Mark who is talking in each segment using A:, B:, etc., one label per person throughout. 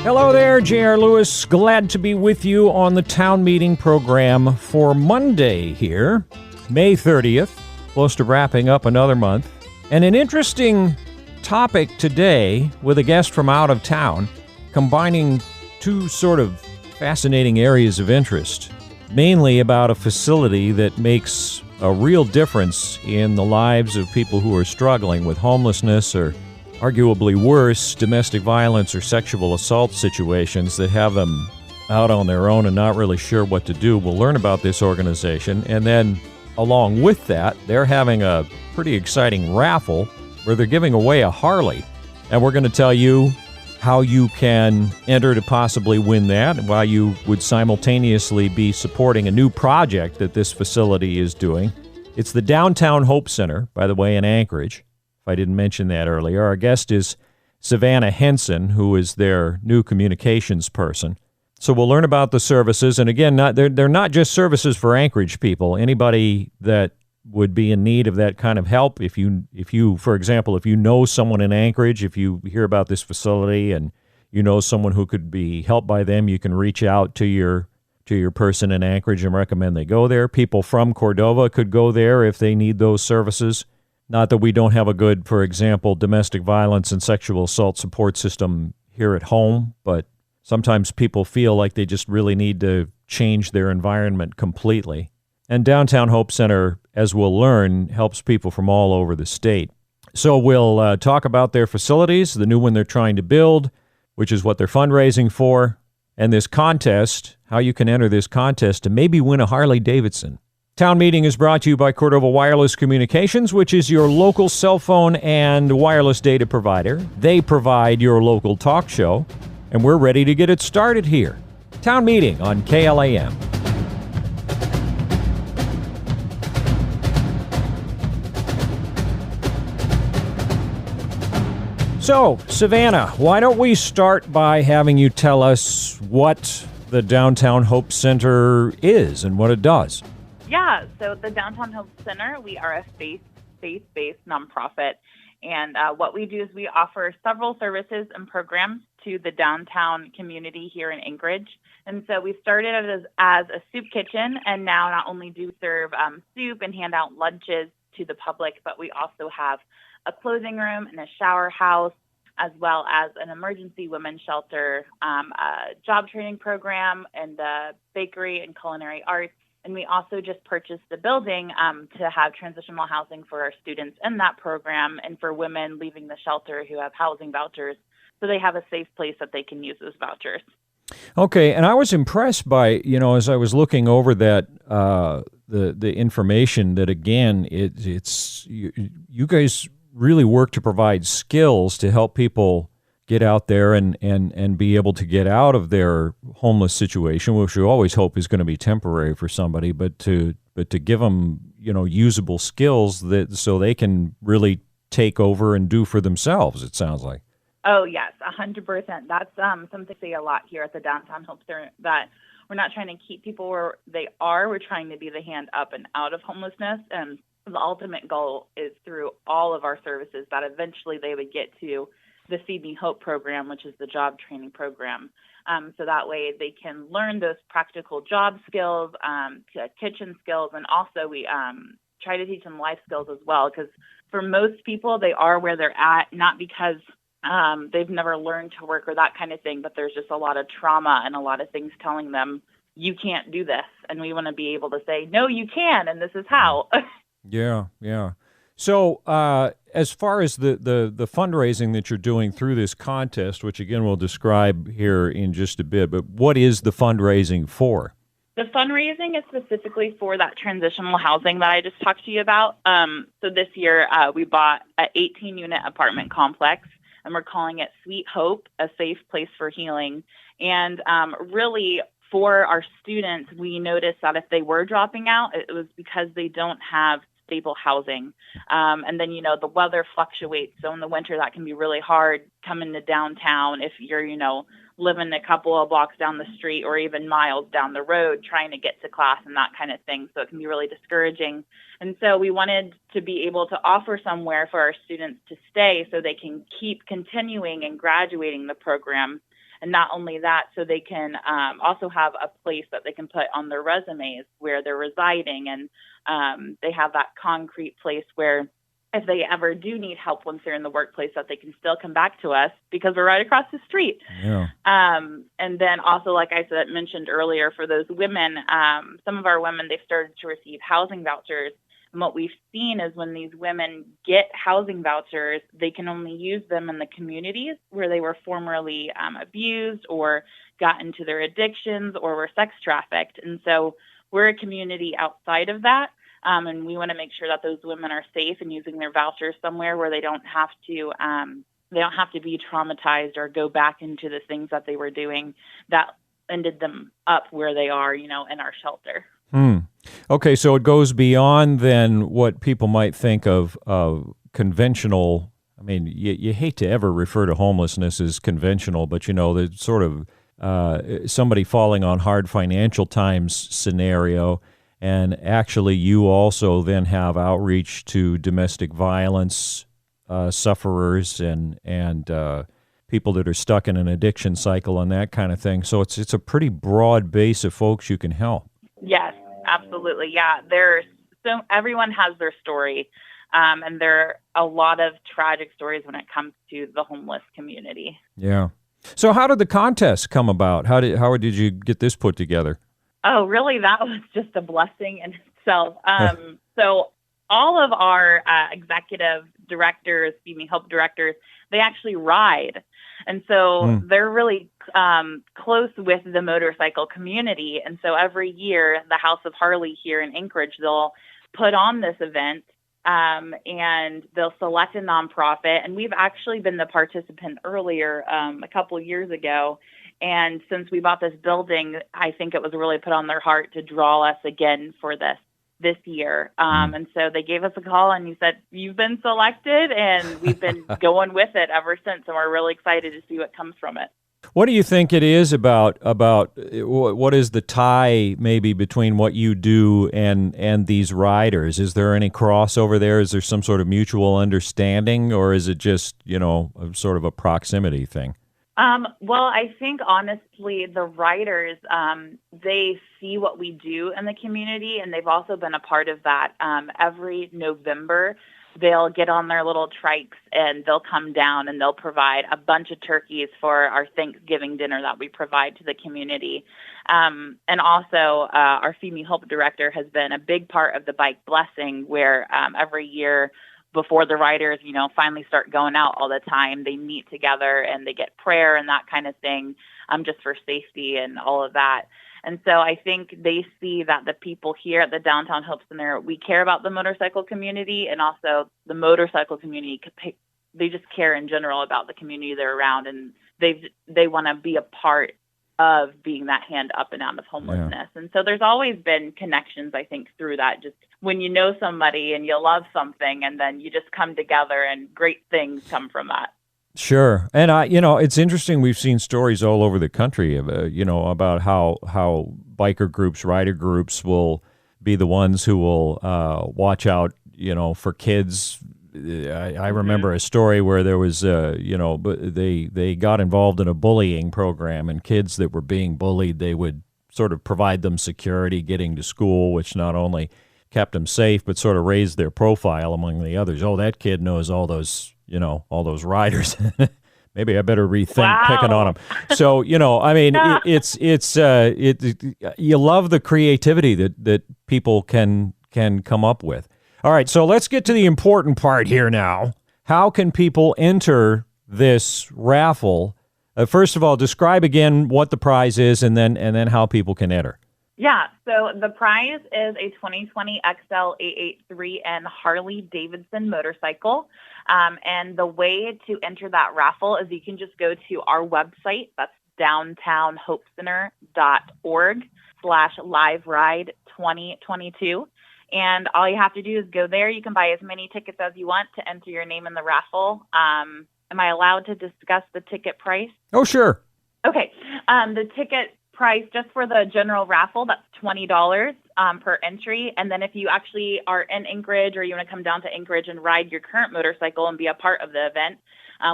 A: Hello there, J.R. Lewis. Glad to be with you on the town meeting program for Monday here, May 30th, close to wrapping up another month. And an interesting topic today with a guest from out of town, combining two sort of fascinating areas of interest, mainly about a facility that makes a real difference in the lives of people who are struggling with homelessness or arguably worse, domestic violence or sexual assault situations that have them out on their own and not really sure what to do. We'll learn about this organization. And then along with that, they're having a pretty exciting raffle where they're giving away a Harley. And we're going to tell you how you can enter to possibly win that, and why you would simultaneously be supporting a new project that this facility is doing. It's the Downtown Hope Center, by the way, in Anchorage. If I didn't mention that earlier. Our guest is Savannah Henson, who is their new communications person. So we'll learn about the services. And again, they're not just services for Anchorage people. Anybody that would be in need of that kind of help, if you, for example, if you know someone in Anchorage, if you hear about this facility and you know someone who could be helped by them, you can reach out to your person in Anchorage and recommend they go there. People from Cordova could go there if they need those services. Not that we don't have a good, for example, domestic violence and sexual assault support system here at home, but sometimes people feel like they just really need to change their environment completely. And Downtown Hope Center, as we'll learn, helps people from all over the state. So we'll talk about their facilities, the new one they're trying to build, which is what they're fundraising for, and this contest, how you can enter this contest to maybe win a Harley Davidson. Town meeting is brought to you by Cordova Wireless Communications, which is your local cell phone and wireless data provider. They provide your local talk show, and we're ready to get it started here. Town meeting on KLAM. So, Savannah, why don't we start by having you tell us what the Downtown Hope Center is and what it does?
B: Yeah, so the Downtown Hope Center, we are a faith-based nonprofit, and what we do is we offer several services and programs to the downtown community here in Anchorage. And so we started as a soup kitchen, and now not only do we serve soup and hand out lunches to the public, but we also have a clothing room and a shower house, as well as an emergency women's shelter, a job training program, and a bakery and culinary arts. And we also just purchased the building to have transitional housing for our students in that program and for women leaving the shelter who have housing vouchers, so they have a safe place that they can use those vouchers.
A: Okay, and I was impressed by, as I was looking over that, the information that, again, it's you guys really work to provide skills to help people get out there and be able to get out of their homeless situation, which we always hope is going to be temporary for somebody, but to give them, usable skills so they can really take over and do for themselves, it sounds like.
B: Oh, yes, 100%. That's something we say a lot here at the Downtown Hope Center, that we're not trying to keep people where they are. We're trying to be the hand up and out of homelessness. And the ultimate goal is through all of our services that eventually they would get to the Feed Me Hope program, which is the job training program. So that way they can learn those practical job skills, kitchen skills, and also we try to teach them life skills as well, because for most people, they are where they're at, not because they've never learned to work or that kind of thing, but there's just a lot of trauma and a lot of things telling them, you can't do this. And we want to be able to say, no, you can, and this is how. Yeah.
A: So as far as the fundraising that you're doing through this contest, which again we'll describe here in just a bit, but what is the fundraising for?
B: The fundraising is specifically for that transitional housing that I just talked to you about. So this year we bought an 18-unit apartment complex, and we're calling it Sweet Hope, a safe place for healing. And really, for our students, we noticed that if they were dropping out, it was because they don't have stable housing. And then, the weather fluctuates. So in the winter, that can be really hard coming to downtown if you're, living a couple of blocks down the street or even miles down the road trying to get to class and that kind of thing. So it can be really discouraging. And so we wanted to be able to offer somewhere for our students to stay so they can keep continuing and graduating the program. And not only that, so they can also have a place that they can put on their resumes where they're residing. And they have that concrete place where if they ever do need help once they're in the workplace, that they can still come back to us because we're right across the street.
A: Yeah.
B: And then also, like I said, mentioned earlier, for those women, some of our women, they've started to receive housing vouchers. And what we've seen is when these women get housing vouchers, they can only use them in the communities where they were formerly abused or got into their addictions or were sex trafficked. And so we're a community outside of that. And we want to make sure that those women are safe and using their vouchers somewhere where they don't have to be traumatized or go back into the things that they were doing that ended them up where they are, in our shelter.
A: Okay, so it goes beyond then what people might think of conventional. I mean, you hate to ever refer to homelessness as conventional, but the sort of somebody falling on hard financial times scenario. And actually, you also then have outreach to domestic violence sufferers and people that are stuck in an addiction cycle and that kind of thing. So it's a pretty broad base of folks you can help.
B: Yes, absolutely. Yeah, everyone has their story, and there are a lot of tragic stories when it comes to the homeless community.
A: Yeah. So how did the contest come about? How did you get this put together?
B: Oh, really? That was just a blessing in itself. So all of our executive directors, help directors, they actually ride. And so they're really close with the motorcycle community. And so every year, the House of Harley here in Anchorage, they'll put on this event and they'll select a nonprofit. And we've actually been the participant earlier a couple of years ago. And since we bought this building, I think it was really put on their heart to draw us again for this year. And so they gave us a call and he said, "You've been selected," and we've been going with it ever since. And we're really excited to see what comes from it.
A: What do you think it is about what is the tie maybe between what you do and these riders? Is there any crossover there? Is there some sort of mutual understanding, or is it just, sort of a proximity thing?
B: Well, I think honestly, the riders, they see what we do in the community, and they've also been a part of that. Every November, they'll get on their little trikes and they'll come down and they'll provide a bunch of turkeys for our Thanksgiving dinner that we provide to the community. And also, our Female Help Director has been a big part of the Bike Blessing, where every year, before the riders, finally start going out all the time, they meet together and they get prayer and that kind of thing, just for safety and all of that. And so I think they see that the people here at the Downtown Hope Center, we care about the motorcycle community, and also the motorcycle community, they just care in general about the community they're around, and they want to be a part of being that hand up and out of homelessness. Yeah. And so there's always been connections, I think, through that. Just when you know somebody and you love something, and then you just come together and great things come from that.
A: Sure. And it's interesting. We've seen stories all over the country, about how biker groups, rider groups will be the ones who will watch out, for kids. I remember a story where there was, they got involved in a bullying program, and kids that were being bullied, they would sort of provide them security getting to school, which not only kept them safe, but sort of raised their profile among the others. Oh, that kid knows all those riders. Maybe I better rethink picking on them. So, you love the creativity that people can come up with. All right, so let's get to the important part here now. How can people enter this raffle? First of all, describe again what the prize is, and then how people can enter.
B: Yeah, so the prize is a 2020 XL 883N Harley Davidson motorcycle. And the way to enter that raffle is you can just go to our website. That's downtownhopecenter.org/liveride2022. And all you have to do is go there. You can buy as many tickets as you want to enter your name in the raffle. Am I allowed to discuss the ticket price?
A: Oh, sure.
B: Okay. The ticket price just for the general raffle, that's $20 per entry. And then if you actually are in Anchorage or you want to come down to Anchorage and ride your current motorcycle and be a part of the event,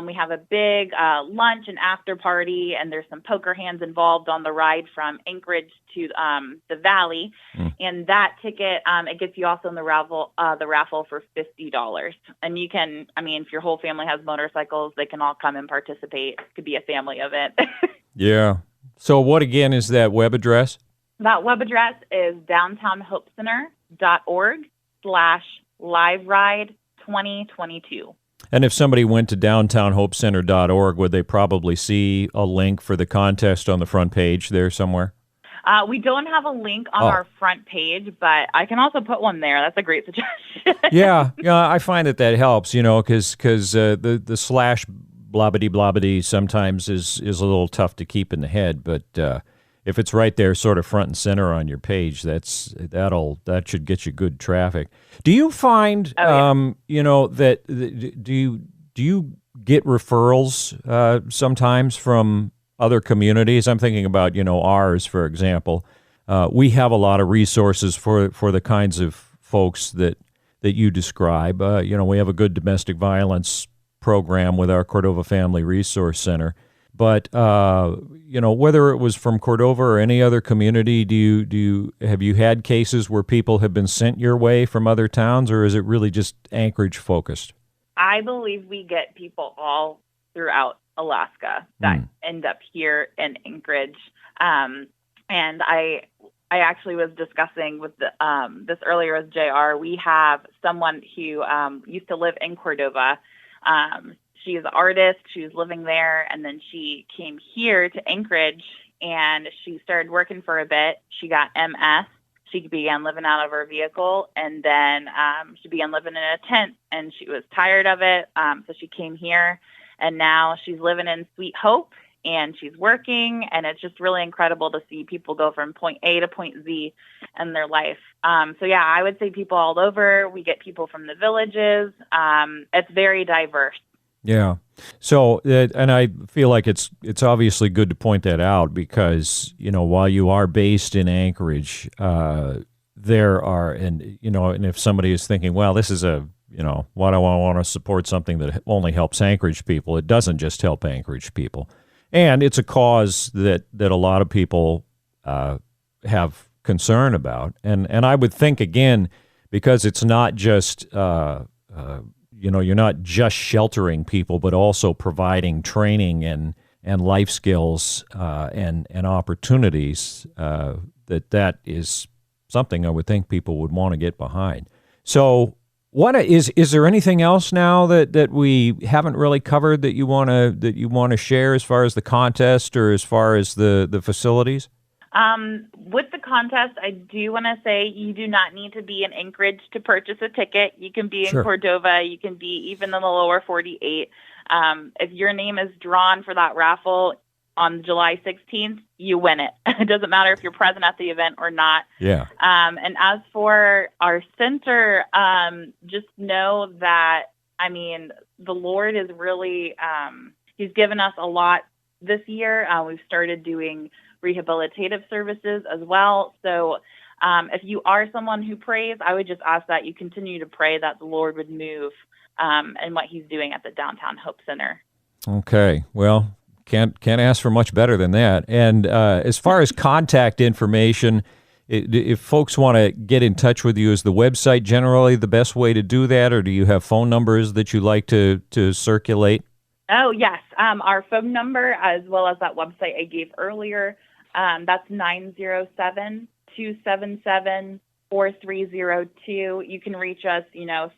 B: we have a big lunch and after party, and there's some poker hands involved on the ride from Anchorage to the Valley. And that ticket, it gets you also in the raffle for $50. And you can, if your whole family has motorcycles, they can all come and participate. It could be a family event.
A: Yeah. So what, again, is that web address?
B: That web address is downtownhopecenter.org/liveride2022.
A: And if somebody went to downtownhopecenter.org, would they probably see a link for the contest on the front page there somewhere?
B: We don't have a link on our front page, but I can also put one there. That's a great suggestion.
A: Yeah, I find that helps, because the slash blobbity sometimes is a little tough to keep in the head, but if it's right there sort of front and center on your page, that should get you good traffic. Do you find that do you get referrals sometimes from other communities? I'm thinking about ours, for example. We have a lot of resources for the kinds of folks that you describe. We have a good domestic violence program with our Cordova Family Resource Center. But whether it was from Cordova or any other community, have you had cases where people have been sent your way from other towns, or is it really just Anchorage focused?
B: I believe we get people all throughout Alaska that end up here in Anchorage. And I actually was discussing with this earlier with JR. We have someone who used to live in Cordova. She's an artist. She was living there, and then she came here to Anchorage, and she started working for a bit. She got MS. She began living out of her vehicle, and then she began living in a tent, and she was tired of it, so she came here, and now she's living in Sweet Hope, and she's working, and it's just really incredible to see people go from point A to point Z in their life. So yeah, I would say people all over. We get people from the villages. It's very diverse.
A: Yeah. So, and I feel like it's obviously good to point that out because, while you are based in Anchorage, there are, and if somebody is thinking, well, this is why do I want to support something that only helps Anchorage people? It doesn't just help Anchorage people. And it's a cause that a lot of people have concern about. And I would think, again, because it's not just, you're not just sheltering people, but also providing training and life skills and opportunities, that is something I would think people would want to get behind. So what is there anything else now that we haven't really covered that you want to share as far as the contest or as far as the facilities?
B: With the contest, I do want to say you do not need to be in Anchorage to purchase a ticket. You can be in Cordova. You can be even in the lower 48. If your name is drawn for that raffle on July 16th, you win it. It doesn't matter if you're present at the event or not.
A: Yeah.
B: And as for our center, just know that, the Lord is really, He's given us a lot this year. We've started doing rehabilitative services as well. So if you are someone who prays, I would just ask that you continue to pray that the Lord would move in what He's doing at the Downtown Hope Center. Okay.
A: Well, can't ask for much better than that. And as far as contact information, if folks want to get in touch with you, is the website generally the best way to do that, or do you have phone numbers that you like to circulate?
B: Oh, yes. Our phone number, as well as that website I gave earlier, that's 907-277-4302. You can reach us,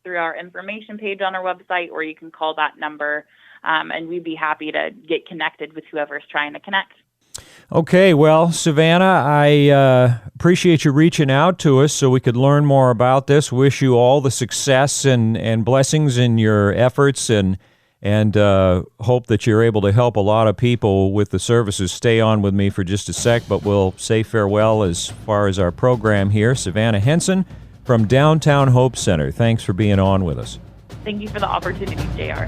B: through our information page on our website, or you can call that number, and we'd be happy to get connected with whoever's trying to connect.
A: Okay, well, Savannah, I appreciate you reaching out to us so we could learn more about this. Wish you all the success and blessings in your efforts, and hope that you're able to help a lot of people with the services. Stay on with me for just a sec, but we'll say farewell as far as our program here. Savannah Henson from Downtown Hope Center. Thanks for being on with us.
B: Thank you for the opportunity, JR.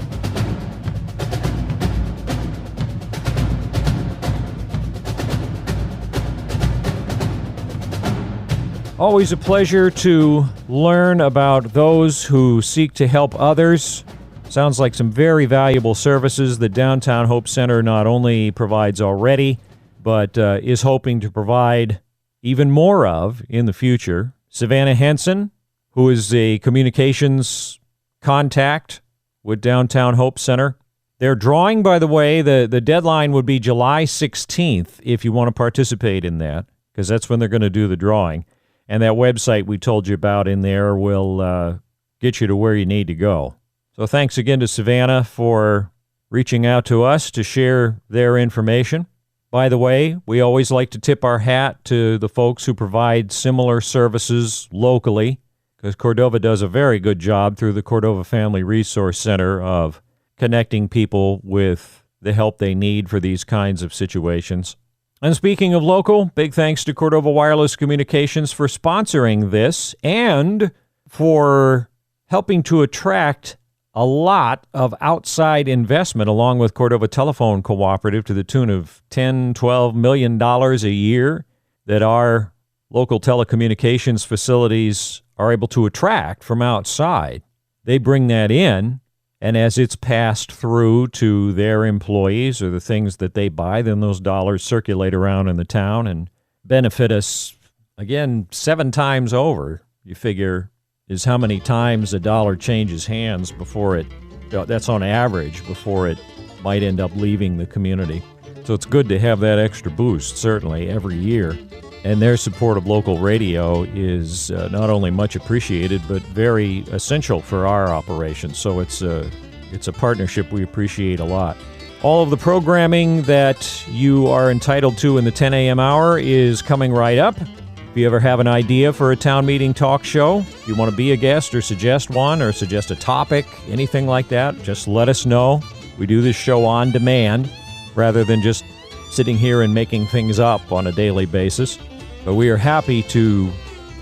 A: Always a pleasure to learn about those who seek to help others. Sounds like some very valuable services that Downtown Hope Center not only provides already, but is hoping to provide even more of in the future. Savannah Henson, who is a communications contact with Downtown Hope Center. Their drawing, by the way, the deadline would be July 16th if you want to participate in that, because that's when they're going to do the drawing. And that website we told you about in there will get you to where you need to go. So thanks again to Savannah for reaching out to us to share their information. By the way, we always like to tip our hat to the folks who provide similar services locally, because Cordova does a very good job through the Cordova Family Resource Center of connecting people with the help they need for these kinds of situations. And speaking of local, big thanks to Cordova Wireless Communications for sponsoring this and for helping to attract a lot of outside investment along with Cordova Telephone Cooperative to the tune of $10-12 million a year that our local telecommunications facilities are able to attract from outside. They bring that in, and as it's passed through to their employees or the things that they buy, then those dollars circulate around in the town and benefit us, again, 7 times over. You figure is how many times a dollar changes hands before that's on average, before it might end up leaving the community. So it's good to have that extra boost, certainly, every year. And their support of local radio is not only much appreciated, but very essential for our operations. So it's a partnership we appreciate a lot. All of the programming that you are entitled to in the 10 a.m. hour is coming right up. If you ever have an idea for a town meeting talk show, if you want to be a guest or suggest one or suggest a topic, anything like that, just let us know. We do this show on demand rather than just sitting here and making things up on a daily basis. But we are happy to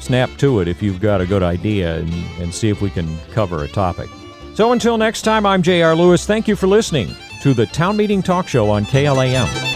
A: snap to it if you've got a good idea and see if we can cover a topic. So until next time, I'm J.R. Lewis. Thank you for listening to the Town Meeting Talk Show on KLAM.